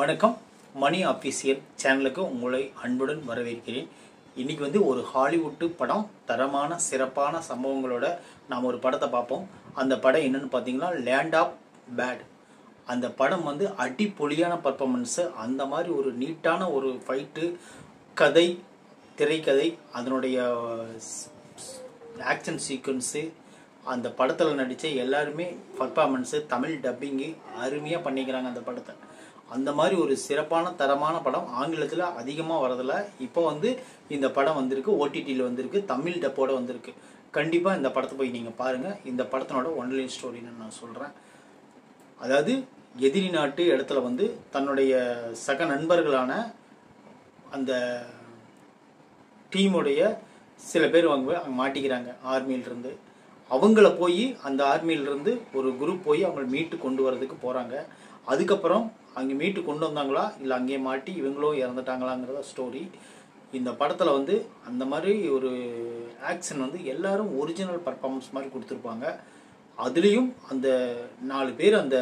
வணக்கம் மணி ஆஃபீஷியல் சேனலுக்கு உங்களை அன்புடன் வரவேற்கிறேன். இன்னைக்கு ஒரு ஹாலிவுட் படம் தரமான சிறப்பான சம்பவங்களோட நாம் ஒரு படத்தை பார்ப்போம். அந்த படம் என்னன்னு பார்த்தீங்கன்னா லேண்ட் ஆஃப் பேட். அந்த படம் அடிப்பொலியான பர்ஃபார்மன்ஸு, அந்த மாதிரி ஒரு நீட்டான ஒரு ஃபைட்டு, கதை, திரைக்கதை, அதனுடைய ஆக்ஷன் சீக்வன்ஸு, அந்த படத்தில் நடித்த எல்லாருமே பர்ஃபார்மன்ஸு, தமிழ் டப்பிங்கு அருமையாக பண்ணிக்கிறாங்க அந்த படத்தை. அந்த மாதிரி ஒரு சிறப்பான தரமான படம் ஆங்கிலத்தில் அதிகமாக வரதில்ல. இப்போ இந்த படம் வந்திருக்கு, ஓடிடியில் வந்திருக்கு, தமிழ் டப்போட வந்திருக்கு. கண்டிப்பாக இந்த படத்தை போய் நீங்கள் பாருங்கள். இந்த படத்தினோட ஒன்லைன் ஸ்டோரின்னு நான் சொல்கிறேன். அதாவது எதிரி நாட்டு இடத்துல தன்னுடைய சக நண்பர்களான அந்த டீமுடைய சில பேர் அங்கே மாட்டிக்கிறாங்க ஆர்மியிலிருந்து. அவங்கள போய் அந்த ஆர்மியிலிருந்து ஒரு குரூப் போய் அவங்களை மீட்டு கொண்டு வரதுக்கு போகிறாங்க. அதுக்கப்புறம் அங்கே மீட்டு கொண்டு வந்தாங்களா இல்லை அங்கேயே மாட்டி இவங்களும் இறந்துட்டாங்களாங்கிறத ஸ்டோரி. இந்த படத்தில் அந்த மாதிரி ஒரு ஆக்ஷன் எல்லாரும் ஒரிஜினல் பர்ஃபார்மன்ஸ் மாதிரி கொடுத்துருப்பாங்க. அதுலேயும் அந்த 4 பேர் அந்த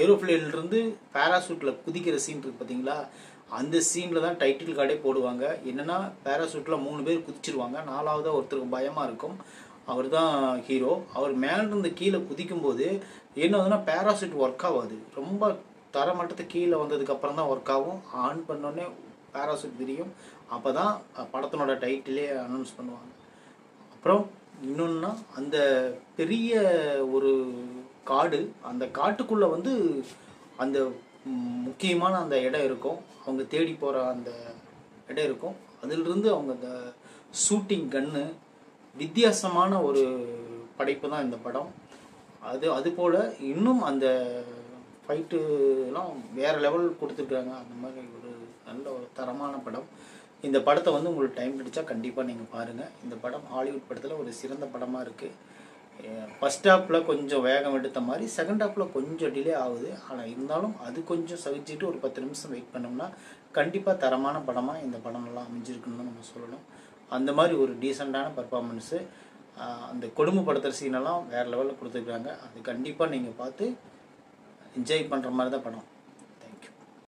ஏரோப்ளேன்லேருந்து பேராசூட்டில் குதிக்கிற சீன் இருக்குது பார்த்தீங்களா, அந்த சீனில் தான் டைட்டில் கார்டே போடுவாங்க. என்னென்னா பேராசூட்டில் 3 பேர் குதிச்சிருவாங்க, 4ஆவதாக ஒருத்தருக்கு பயமாக இருக்கும். அவர் தான் ஹீரோ. அவர் மேலிருந்து கீழே குதிக்கும்போது என்ன பேராசூட் ஒர்க் ஆகாது. ரொம்ப தரமட்டத்தை கீழே வந்ததுக்கப்புறம் தான் ஒர்க் ஆகும். ஆன் பண்ணோடனே பேராசூட் தெரியும். அப்போ தான் படத்தினோட டைட்டிலே அனௌன்ஸ் பண்ணுவாங்க. அப்புறம் இன்னொன்னா, அந்த பெரிய ஒரு காடு, அந்த காட்டுக்குள்ளே அந்த முக்கியமான அந்த இடம் இருக்கும், அவங்க தேடி போகிற அந்த இடம் இருக்கும். அதிலிருந்து அவங்க அந்த ஷூட்டிங் கன்னு வித்தியாசமான ஒரு படைப்பு தான் இந்த படம். அதுபோல் இன்னும் அந்த ஃபைட்டுலாம் வேறு லெவல் கொடுத்துருக்காங்க. அந்த மாதிரி ஒரு நல்ல ஒரு தரமான படம். இந்த படத்தை உங்களுக்கு டைம் கிடைச்சா கண்டிப்பாக நீங்கள் பாருங்கள். இந்த படம் ஹாலிவுட் படத்தில் ஒரு சிறந்த படமாக இருக்குது. ஃபஸ்ட் ஹாஃபில் கொஞ்சம் வேகம் எடுத்த மாதிரி, செகண்ட் ஹாஃபில் கொஞ்சம் டிலே ஆகுது. ஆனால் இருந்தாலும் அது கொஞ்சம் சகிச்சுட்டு ஒரு 10 நிமிஷம் வெயிட் பண்ணோம்னா கண்டிப்பாக தரமான படமாக இந்த படமெல்லாம் அமைஞ்சிருக்குன்னு நம்ம சொல்லணும். அந்த மாதிரி ஒரு டீசெண்டான பர்ஃபார்மன்ஸு, அந்த கொடுமைப்படுத்துகிற சீனெல்லாம் வேறு லெவலில் கொடுத்துருக்காங்க. அது கண்டிப்பாக நீங்கள் பார்த்து என்ஜாய் பண்ணுற மாதிரி தான் படம்.